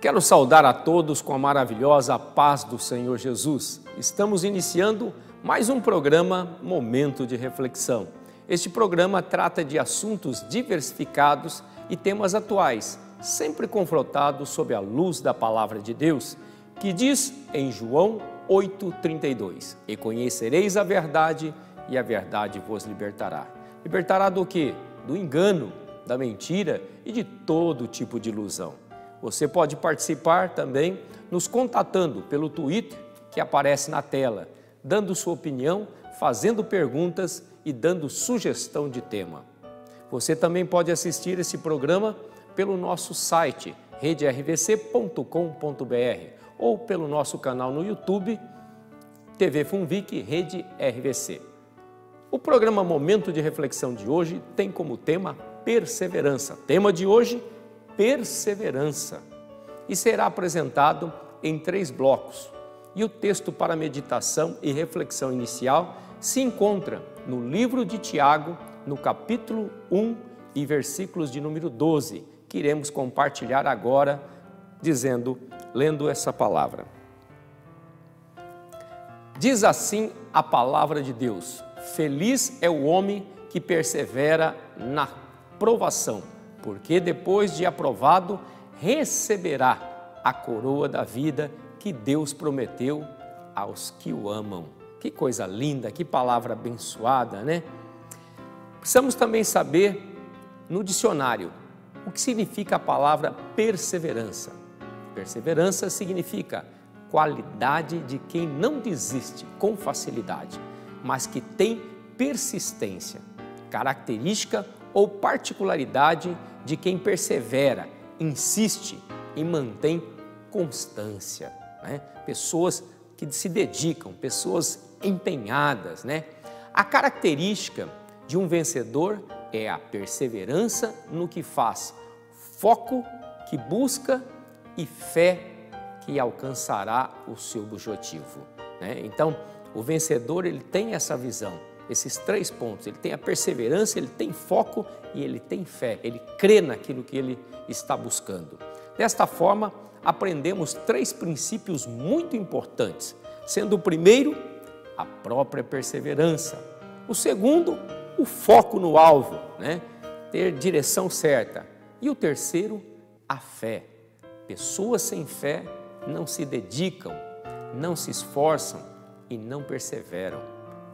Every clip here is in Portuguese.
Quero saudar a todos com a maravilhosa paz do Senhor Jesus. Estamos iniciando mais um programa Momento de Reflexão. Este programa trata de assuntos diversificados e temas atuais, sempre confrontados sob a luz da Palavra de Deus, que diz em João 8,32: E conhecereis a verdade, e a verdade vos libertará. Libertará do quê? Do engano, da mentira e de todo tipo de ilusão. Você pode participar também nos contatando pelo Twitter que aparece na tela, dando sua opinião, fazendo perguntas e dando sugestão de tema. Você também pode assistir esse programa pelo nosso site redervc.com.br ou pelo nosso canal no YouTube, TV Funvic Rede RVC. O programa Momento de Reflexão de hoje tem como tema perseverança. Tema de hoje, perseverança. E será apresentado em 3 blocos. E o texto para meditação e reflexão inicial se encontra no livro de Tiago, no capítulo 1 e versículos de número 12, que iremos compartilhar agora, lendo essa palavra. Diz assim a palavra de Deus: Feliz é o homem que persevera na provação, porque depois de aprovado, receberá a coroa da vida que Deus prometeu aos que o amam. Que coisa linda, que palavra abençoada, né? Precisamos também saber, no dicionário, o que significa a palavra perseverança. Perseverança significa qualidade de quem não desiste com facilidade, mas que tem persistência, característica ou particularidade de quem persevera, insiste e mantém constância, né? Pessoas que se dedicam, pessoas empenhadas, né? A característica de um vencedor é a perseverança no que faz, foco que busca e fé que alcançará o seu objetivo, né? Então, o vencedor, ele tem essa visão, esses 3 pontos. Ele tem a perseverança, ele tem foco e ele tem fé. Ele crê naquilo que ele está buscando. Desta forma, aprendemos 3 princípios muito importantes, sendo o primeiro, a própria perseverança. O segundo, o foco no alvo, né? Ter direção certa. E o terceiro, a fé. Pessoas sem fé não se dedicam, não se esforçam e não perseveram,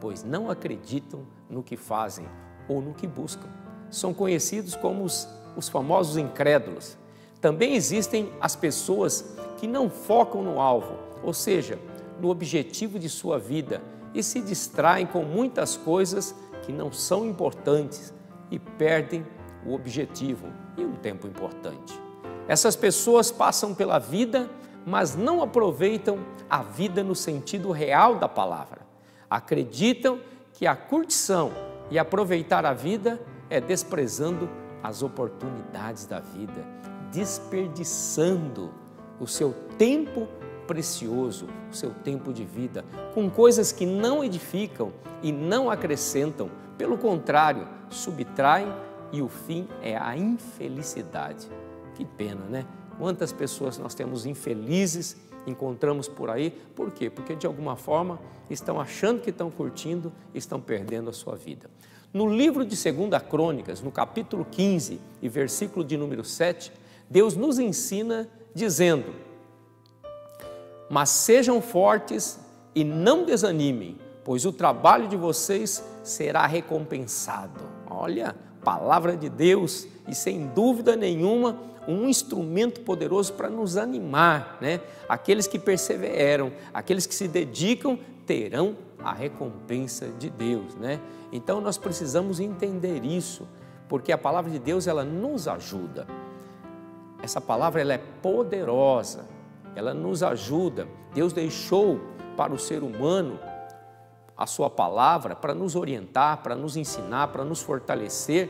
pois não acreditam no que fazem ou no que buscam. São conhecidos como os famosos incrédulos. Também existem as pessoas que não focam no alvo, ou seja, no objetivo de sua vida, e se distraem com muitas coisas que não são importantes e perdem o objetivo e um tempo importante. Essas pessoas passam pela vida, mas não aproveitam a vida no sentido real da palavra. Acreditam que a curtição e aproveitar a vida é desprezando as oportunidades da vida, desperdiçando o seu tempo precioso, o seu tempo de vida, com coisas que não edificam e não acrescentam, pelo contrário, subtraem, e o fim é a infelicidade. Que pena, né? Quantas pessoas nós temos infelizes, encontramos por aí, por quê? Porque de alguma forma estão achando que estão curtindo, estão perdendo a sua vida. No livro de 2 Crônicas, no capítulo 15 e versículo de número 7, Deus nos ensina dizendo: Mas sejam fortes e não desanimem, pois o trabalho de vocês será recompensado. Olha, palavra de Deus, e sem dúvida nenhuma, um instrumento poderoso para nos animar, né? Aqueles que perseveram, aqueles que se dedicam, terão a recompensa de Deus, né? Então nós precisamos entender isso, porque a palavra de Deus, ela nos ajuda. Essa palavra, ela é poderosa, ela nos ajuda. Deus deixou para o ser humano a sua palavra para nos orientar, para nos ensinar, para nos fortalecer,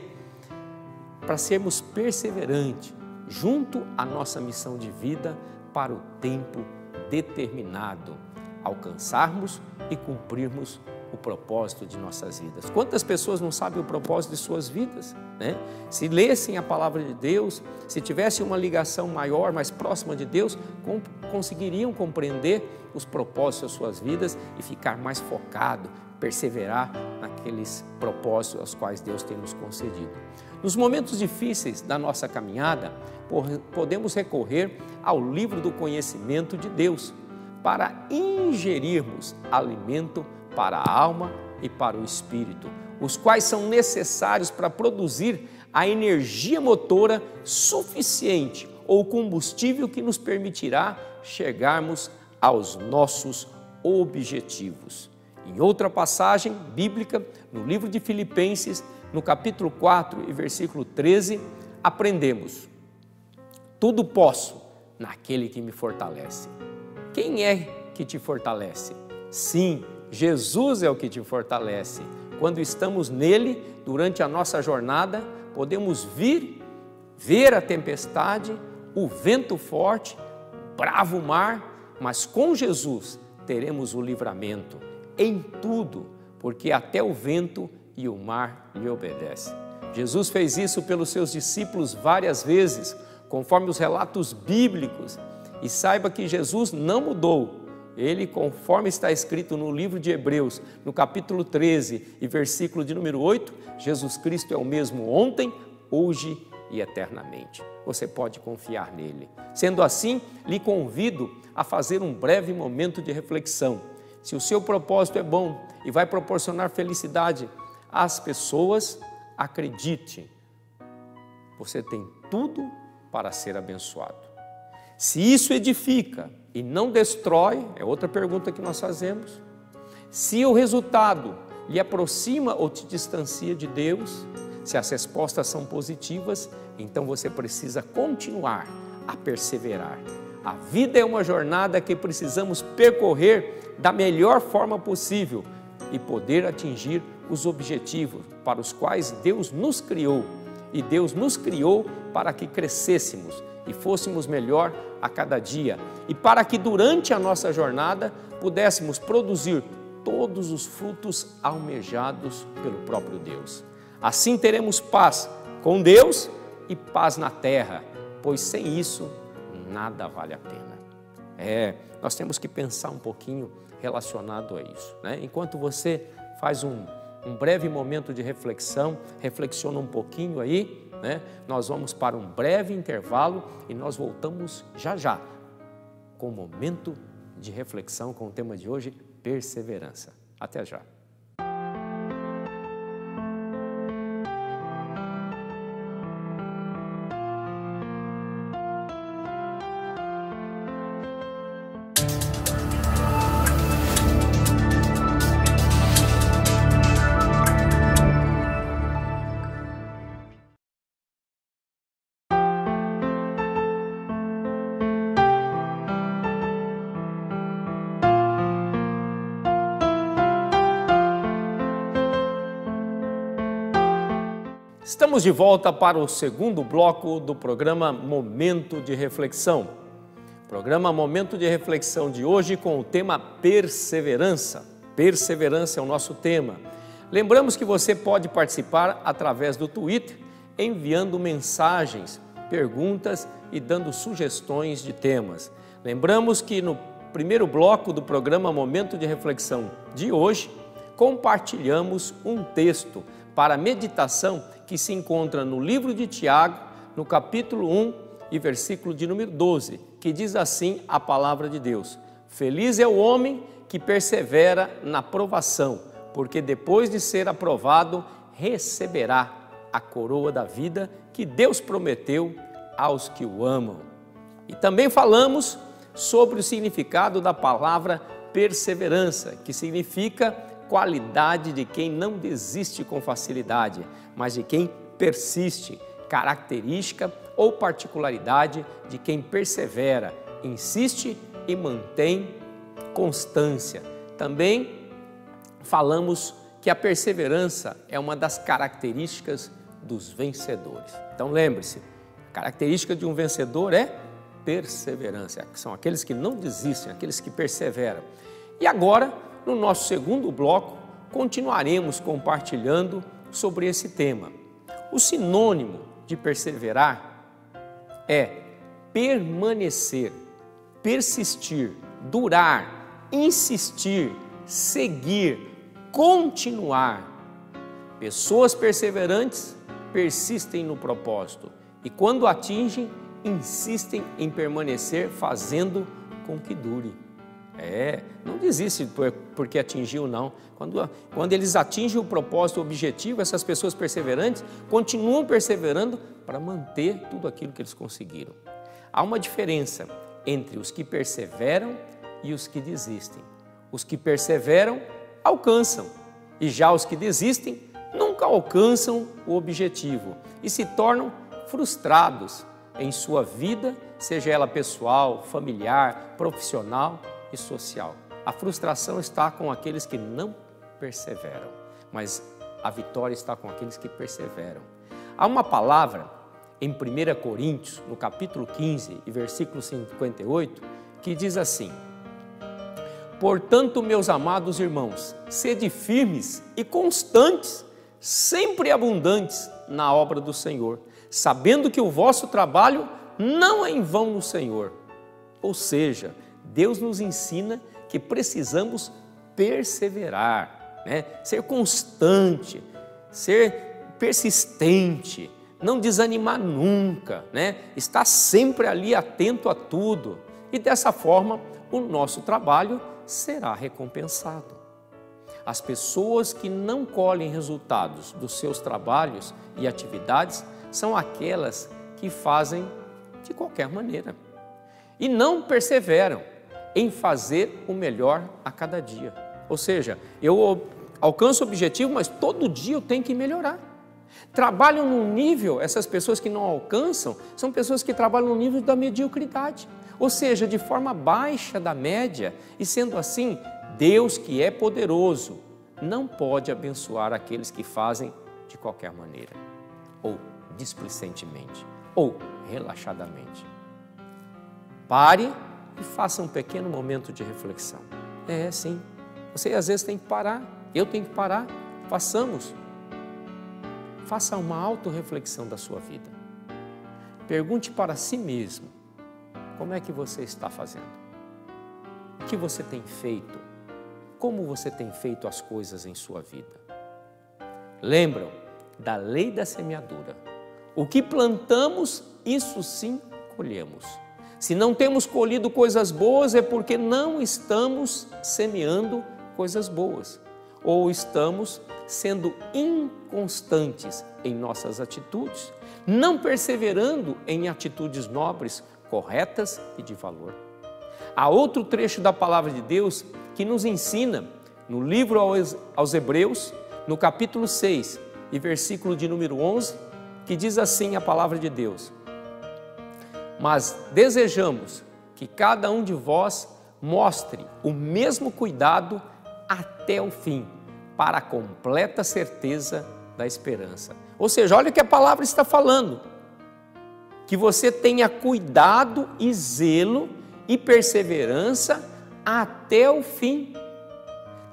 para sermos perseverantes junto à nossa missão de vida para o tempo determinado, alcançarmos e cumprirmos o propósito de nossas vidas. Quantas pessoas não sabem o propósito de suas vidas, né? Se lessem a palavra de Deus, se tivessem uma ligação maior, mais próxima de Deus, conseguiriam compreender os propósitos das suas vidas e ficar mais focado, perseverar naqueles propósitos aos quais Deus tem nos concedido. Nos momentos difíceis da nossa caminhada, podemos recorrer ao livro do conhecimento de Deus para ingerirmos alimento para a alma e para o espírito, os quais são necessários para produzir a energia motora suficiente ou combustível que nos permitirá chegarmos aos nossos objetivos. Em outra passagem bíblica, no livro de Filipenses, no capítulo 4 e versículo 13, aprendemos: tudo posso naquele que me fortalece. Quem é que te fortalece? Sim, Jesus é o que te fortalece. Quando estamos nele, durante a nossa jornada, podemos ver a tempestade, o vento forte, bravo mar, mas com Jesus teremos o livramento em tudo, porque até o vento e o mar lhe obedecem. Jesus fez isso pelos seus discípulos várias vezes, conforme os relatos bíblicos, e saiba que Jesus não mudou. Ele, conforme está escrito no livro de Hebreus, no capítulo 13 e versículo de número 8, Jesus Cristo é o mesmo ontem, hoje e eternamente. Você pode confiar nele. Sendo assim, lhe convido a fazer um breve momento de reflexão. Se o seu propósito é bom e vai proporcionar felicidade às pessoas, acredite, você tem tudo para ser abençoado. Se isso edifica e não destrói, é outra pergunta que nós fazemos. Se o resultado lhe aproxima ou te distancia de Deus, se as respostas são positivas, então você precisa continuar a perseverar. A vida é uma jornada que precisamos percorrer da melhor forma possível e poder atingir os objetivos para os quais Deus nos criou. E Deus nos criou para que crescêssemos e fôssemos melhor a cada dia, e para que durante a nossa jornada pudéssemos produzir todos os frutos almejados pelo próprio Deus. Assim teremos paz com Deus e paz na terra, pois sem isso nada vale a pena. Nós temos que pensar um pouquinho relacionado a isso, né? Enquanto você faz um breve momento de reflexão, reflexiona um pouquinho aí, né? Nós vamos para um breve intervalo e nós voltamos já com o momento de reflexão com o tema de hoje, perseverança. Até já. Estamos de volta para o segundo bloco do programa Momento de Reflexão. Programa Momento de Reflexão de hoje com o tema Perseverança. Perseverança é o nosso tema. Lembramos que você pode participar através do Twitter, enviando mensagens, perguntas e dando sugestões de temas. Lembramos que no primeiro bloco do programa Momento de Reflexão de hoje, compartilhamos um texto para meditação que se encontra no livro de Tiago, no capítulo 1 e versículo de número 12, que diz assim a palavra de Deus: Feliz é o homem que persevera na provação, porque depois de ser aprovado, receberá a coroa da vida que Deus prometeu aos que o amam. E também falamos sobre o significado da palavra perseverança, que significa qualidade de quem não desiste com facilidade, mas de quem persiste, característica ou particularidade de quem persevera, insiste e mantém constância. Também falamos que a perseverança é uma das características dos vencedores. Então lembre-se, a característica de um vencedor é perseverança, são aqueles que não desistem, aqueles que perseveram. E agora, no nosso segundo bloco, continuaremos compartilhando sobre esse tema. O sinônimo de perseverar é permanecer, persistir, durar, insistir, seguir, continuar. Pessoas perseverantes persistem no propósito e, quando atingem, insistem em permanecer, fazendo com que dure. Não desiste porque atingiu, não. Quando eles atingem o propósito, o objetivo, essas pessoas perseverantes continuam perseverando para manter tudo aquilo que eles conseguiram. Há uma diferença entre os que perseveram e os que desistem. Os que perseveram alcançam, e já os que desistem nunca alcançam o objetivo e se tornam frustrados em sua vida, seja ela pessoal, familiar, profissional e social. A frustração está com aqueles que não perseveram, mas a vitória está com aqueles que perseveram. Há uma palavra em 1 Coríntios, no capítulo 15 e versículo 58, que diz assim: portanto, meus amados irmãos, sede firmes e constantes, sempre abundantes na obra do Senhor, sabendo que o vosso trabalho não é em vão no Senhor. Ou seja, Deus nos ensina que precisamos perseverar, ser constante, ser persistente, não desanimar nunca, estar sempre ali atento a tudo. E dessa forma, o nosso trabalho será recompensado. As pessoas que não colhem resultados dos seus trabalhos e atividades são aquelas que fazem de qualquer maneira e não perseveram em fazer o melhor a cada dia. Ou seja, eu alcanço o objetivo, mas todo dia eu tenho que melhorar. Trabalham num nível, essas pessoas que não alcançam, são pessoas que trabalham no nível da mediocridade, ou seja, de forma abaixo da média, e sendo assim, Deus, que é poderoso, não pode abençoar aqueles que fazem de qualquer maneira, ou displicentemente, ou relaxadamente. Pare e faça um pequeno momento de reflexão. Sim, você às vezes tem que parar, eu tenho que parar, façamos. Faça uma autorreflexão da sua vida. Pergunte para si mesmo, como é que você está fazendo? O que você tem feito? Como você tem feito as coisas em sua vida? Lembram da lei da semeadura. O que plantamos, isso sim colhemos. Se não temos colhido coisas boas, é porque não estamos semeando coisas boas, ou estamos sendo inconstantes em nossas atitudes, não perseverando em atitudes nobres, corretas e de valor. Há outro trecho da palavra de Deus que nos ensina, no livro aos Hebreus, no capítulo 6 e versículo de número 11, que diz assim a palavra de Deus: mas desejamos que cada um de vós mostre o mesmo cuidado até o fim, para a completa certeza da esperança. Ou seja, olha o que a palavra está falando, que você tenha cuidado e zelo e perseverança até o fim,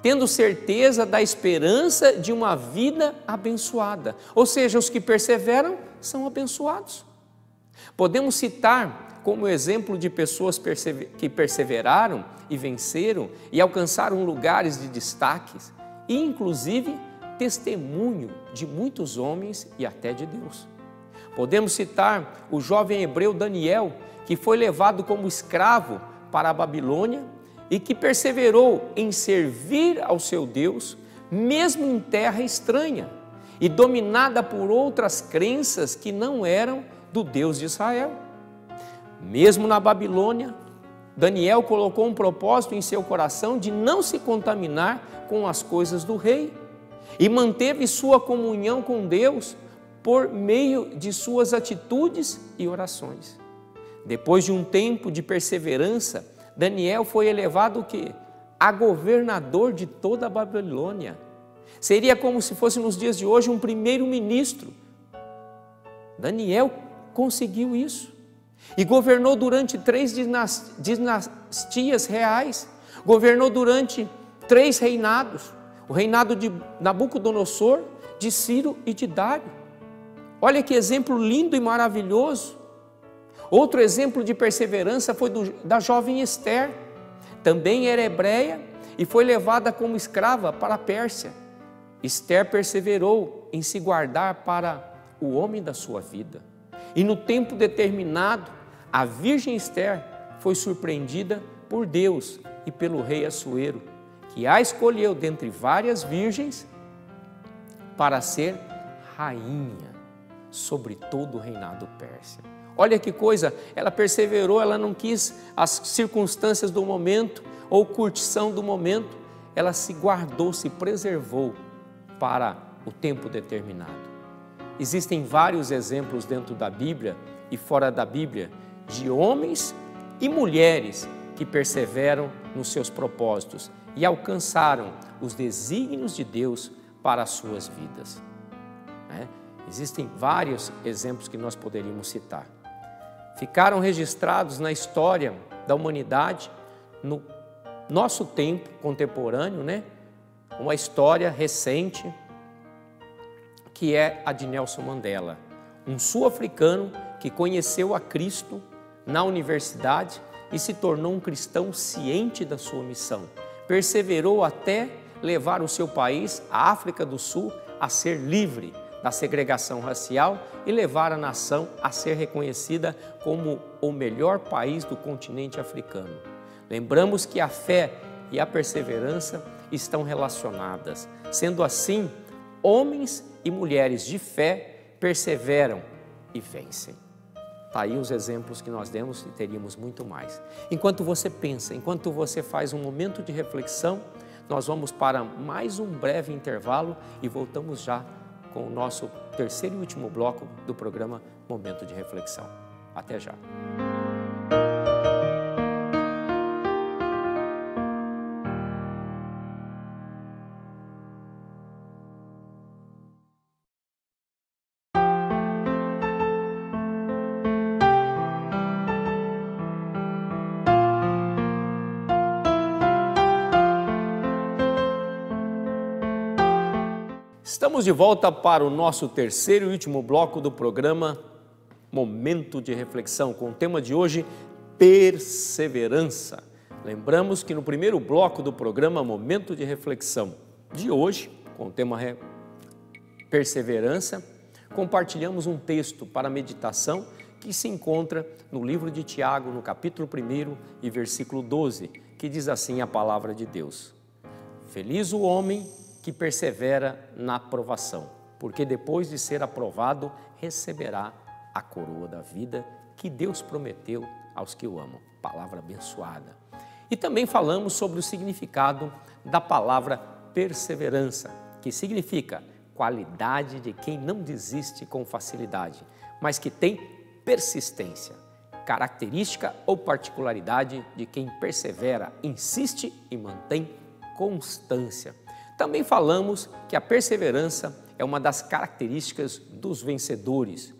tendo certeza da esperança de uma vida abençoada. Ou seja, os que perseveram são abençoados. Podemos citar como exemplo de pessoas que perseveraram e venceram e alcançaram lugares de destaques, e inclusive testemunho de muitos homens e até de Deus. Podemos citar o jovem hebreu Daniel, que foi levado como escravo para a Babilônia e que perseverou em servir ao seu Deus, mesmo em terra estranha e dominada por outras crenças que não eram do Deus de Israel. Mesmo na Babilônia, Daniel colocou um propósito em seu coração de não se contaminar com as coisas do rei e manteve sua comunhão com Deus por meio de suas atitudes e orações. Depois de um tempo de perseverança, Daniel foi elevado a governador de toda a Babilônia. Seria como se fosse nos dias de hoje um primeiro-ministro. Daniel conseguiu isso e governou durante 3 dinastias reais, governou durante 3 reinados, O reinado de Nabucodonosor, de Ciro e de Dário. Olha que exemplo lindo e maravilhoso. Outro exemplo de perseverança foi da jovem Esther. Também era hebreia e foi levada como escrava para a Pérsia. Esther perseverou em se guardar para o homem da sua vida. E no tempo determinado, a virgem Esther foi surpreendida por Deus e pelo rei Assuero, que a escolheu dentre várias virgens para ser rainha sobre todo o reinado persa. Olha que coisa, ela perseverou, ela não quis as circunstâncias do momento ou curtição do momento, ela se guardou, se preservou para o tempo determinado. Existem vários exemplos dentro da Bíblia e fora da Bíblia de homens e mulheres que perseveram nos seus propósitos e alcançaram os desígnios de Deus para as suas vidas. Existem vários exemplos que nós poderíamos citar. Ficaram registrados na história da humanidade, no nosso tempo contemporâneo, uma história recente, que é a de Nelson Mandela, um sul-africano que conheceu a Cristo na universidade e se tornou um cristão ciente da sua missão. Perseverou até levar o seu país, a África do Sul, a ser livre da segregação racial e levar a nação a ser reconhecida como o melhor país do continente africano. Lembramos que a fé e a perseverança estão relacionadas. Sendo assim, homens e mulheres de fé perseveram e vencem. Está aí os exemplos que nós demos e teríamos muito mais. Enquanto você pensa, enquanto você faz um momento de reflexão, nós vamos para mais um breve intervalo e voltamos já com o nosso terceiro e último bloco do programa Momento de Reflexão. Até já. Estamos de volta para o nosso terceiro e último bloco do programa Momento de Reflexão, com o tema de hoje, perseverança. Lembramos que no primeiro bloco do programa Momento de Reflexão de hoje, com o tema perseverança, compartilhamos um texto para meditação que se encontra no livro de Tiago, no capítulo 1 e versículo 12, que diz assim a palavra de Deus: Feliz o homem que persevera na aprovação, porque depois de ser aprovado, receberá a coroa da vida que Deus prometeu aos que o amam. Palavra abençoada. E também falamos sobre o significado da palavra perseverança, que significa qualidade de quem não desiste com facilidade, mas que tem persistência, característica ou particularidade de quem persevera, insiste e mantém constância. Também falamos que a perseverança é uma das características dos vencedores.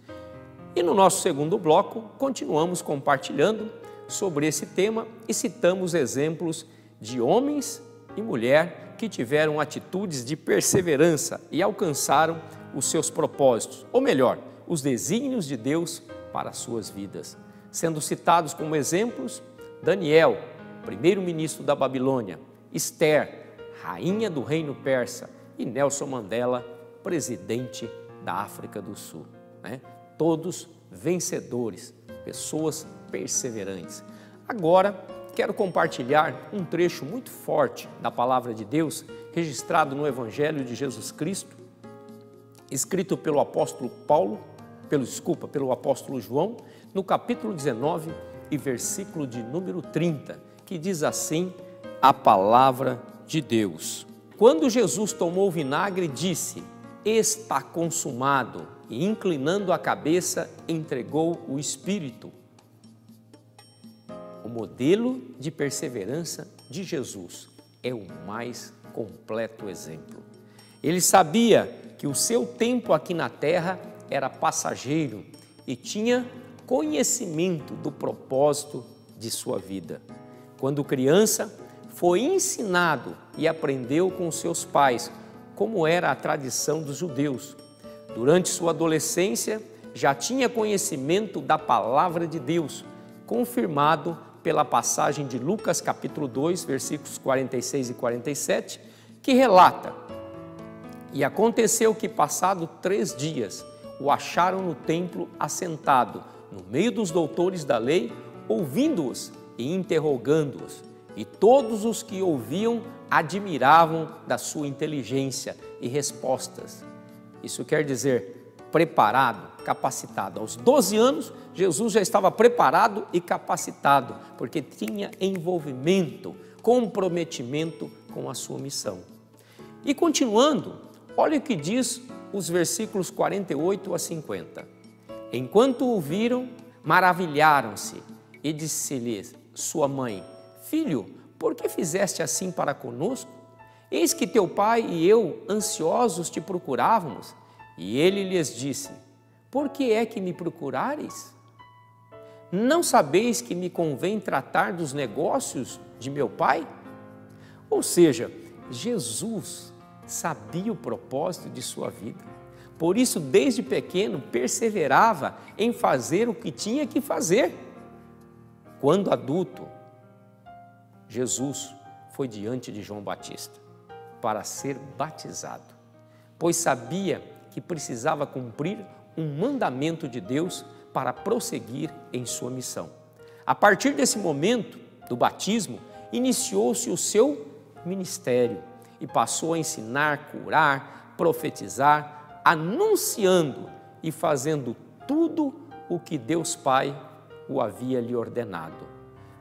E no nosso segundo bloco, continuamos compartilhando sobre esse tema e citamos exemplos de homens e mulher que tiveram atitudes de perseverança e alcançaram os seus propósitos, ou melhor, os desígnios de Deus para as suas vidas. Sendo citados como exemplos, Daniel, primeiro-ministro da Babilônia, Esther, rainha do reino persa, e Nelson Mandela, presidente da África do Sul. Todos vencedores, pessoas perseverantes. Agora, quero compartilhar um trecho muito forte da palavra de Deus, registrado no Evangelho de Jesus Cristo, escrito pelo apóstolo pelo apóstolo João, no capítulo 19 e versículo de número 30, que diz assim a palavra de Deus. Quando Jesus tomou o vinagre, disse: está consumado, e inclinando a cabeça, entregou o Espírito. O modelo de perseverança de Jesus é o mais completo exemplo. Ele sabia que o seu tempo aqui na terra era passageiro e tinha conhecimento do propósito de sua vida. Quando criança, foi ensinado e aprendeu com seus pais, como era a tradição dos judeus. Durante sua adolescência, já tinha conhecimento da palavra de Deus, confirmado pela passagem de Lucas capítulo 2, versículos 46 e 47, que relata: "E aconteceu que, passado 3 dias, o acharam no templo assentado, no meio dos doutores da lei, ouvindo-os e interrogando-os. E todos os que ouviam admiravam da sua inteligência e respostas." Isso quer dizer preparado, capacitado. Aos 12 anos, Jesus já estava preparado e capacitado, porque tinha envolvimento, comprometimento com a sua missão. E continuando, olha o que diz os versículos 48 a 50. "Enquanto o viram, maravilharam-se, e disse-lhes sua mãe: Filho, por que fizeste assim para conosco? Eis que teu pai e eu, ansiosos, te procurávamos. E ele lhes disse: Por que é que me procurares? Não sabeis que me convém tratar dos negócios de meu pai?" Ou seja, Jesus sabia o propósito de sua vida. Por isso, desde pequeno, perseverava em fazer o que tinha que fazer. Quando adulto, Jesus foi diante de João Batista para ser batizado, pois sabia que precisava cumprir um mandamento de Deus para prosseguir em sua missão. A partir desse momento do batismo, iniciou-se o seu ministério e passou a ensinar, curar, profetizar, anunciando e fazendo tudo o que Deus Pai o havia lhe ordenado,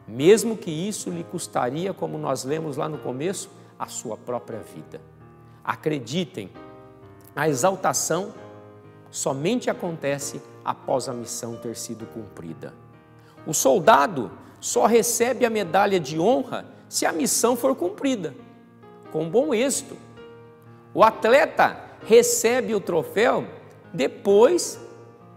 mesmo que isso lhe custaria, como nós lemos lá no começo, a sua própria vida. Acreditem, a exaltação somente acontece após a missão ter sido cumprida. O soldado só recebe a medalha de honra se a missão for cumprida, com bom êxito. O atleta recebe o troféu depois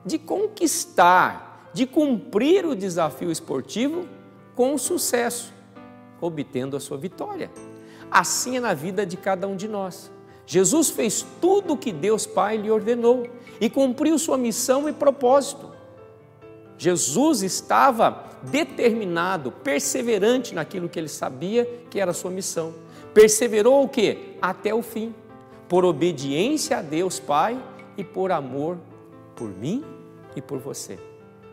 de conquistar, de cumprir o desafio esportivo com sucesso, obtendo a sua vitória. Assim é na vida de cada um de nós. Jesus fez tudo o que Deus Pai lhe ordenou e cumpriu sua missão e propósito. Jesus estava determinado, perseverante naquilo que ele sabia que era a sua missão. Perseverou o quê? Até o fim, por obediência a Deus Pai e por amor por mim e por você.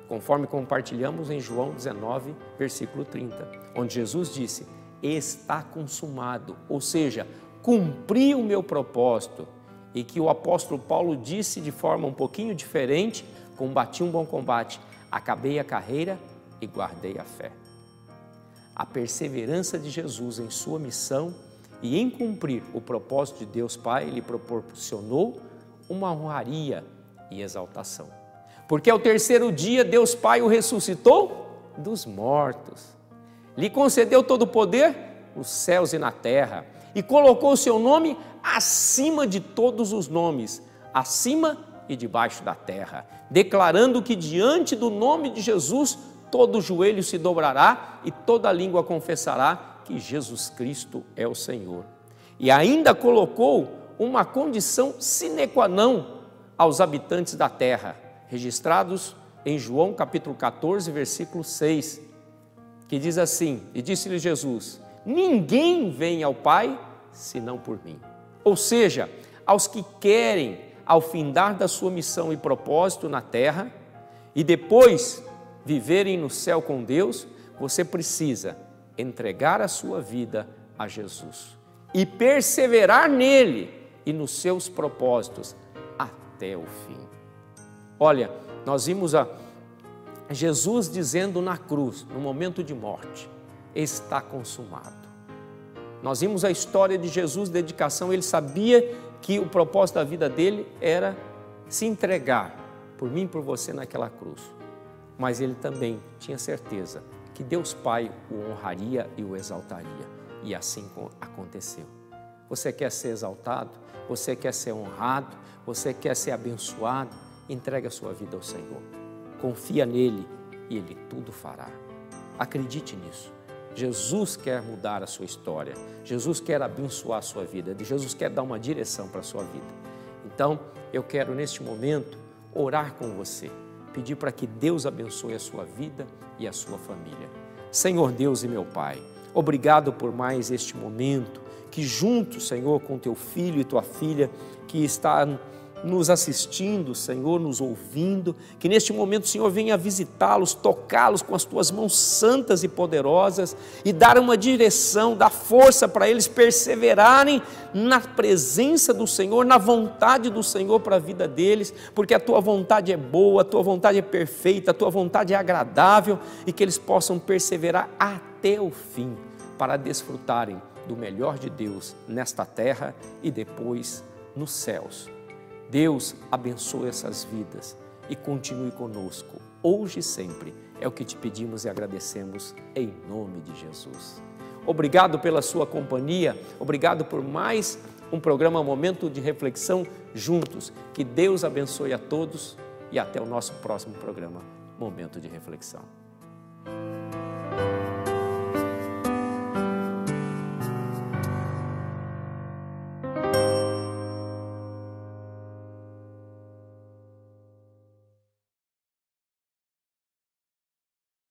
Conforme compartilhamos em João 19, versículo 30, onde Jesus disse: está consumado, ou seja, cumpri o meu propósito. E que o apóstolo Paulo disse de forma um pouquinho diferente: combati um bom combate, acabei a carreira e guardei a fé. A perseverança de Jesus em sua missão e em cumprir o propósito de Deus Pai lhe proporcionou uma honraria e exaltação. Porque ao terceiro dia Deus Pai o ressuscitou dos mortos, lhe concedeu todo o poder nos céus e na terra, e colocou o seu nome acima de todos os nomes, acima e debaixo da terra, declarando que diante do nome de Jesus todo joelho se dobrará e toda língua confessará que Jesus Cristo é o Senhor. E ainda colocou uma condição sine qua non aos habitantes da terra, registrados em João capítulo 14, versículo 6, que diz assim: e disse-lhe Jesus: ninguém vem ao Pai senão por mim. Ou seja, aos que querem, ao findar da sua missão e propósito na terra, e depois viverem no céu com Deus, você precisa entregar a sua vida a Jesus e perseverar nele e nos seus propósitos até o fim. Olha, nós vimos a Jesus dizendo na cruz, no momento de morte: está consumado. Nós vimos a história de Jesus, dedicação. Ele sabia que o propósito da vida dele era se entregar por mim e por você naquela cruz. Mas ele também tinha certeza que Deus Pai o honraria e o exaltaria. E assim aconteceu. Você quer ser exaltado? Você quer ser honrado? Você quer ser abençoado? Entregue a sua vida ao Senhor. Confia nele e ele tudo fará. Acredite nisso. Jesus quer mudar a sua história, Jesus quer abençoar a sua vida, Jesus quer dar uma direção para a sua vida. Então, eu quero neste momento orar com você, pedir para que Deus abençoe a sua vida e a sua família. Senhor Deus e meu Pai, obrigado por mais este momento, que junto, Senhor, com teu filho e tua filha, que está nos assistindo, Senhor, nos ouvindo, que neste momento, Senhor, venha visitá-los, tocá-los com as tuas mãos santas e poderosas e dar uma direção, dar força para eles perseverarem na presença do Senhor, na vontade do Senhor para a vida deles, porque a tua vontade é boa, a tua vontade é perfeita, a tua vontade é agradável e que eles possam perseverar até o fim para desfrutarem do melhor de Deus nesta terra e depois nos céus. Deus abençoe essas vidas e continue conosco, hoje e sempre. É o que te pedimos e agradecemos em nome de Jesus. Obrigado pela sua companhia, obrigado por mais um programa Momento de Reflexão juntos. Que Deus abençoe a todos e até o nosso próximo programa, Momento de Reflexão.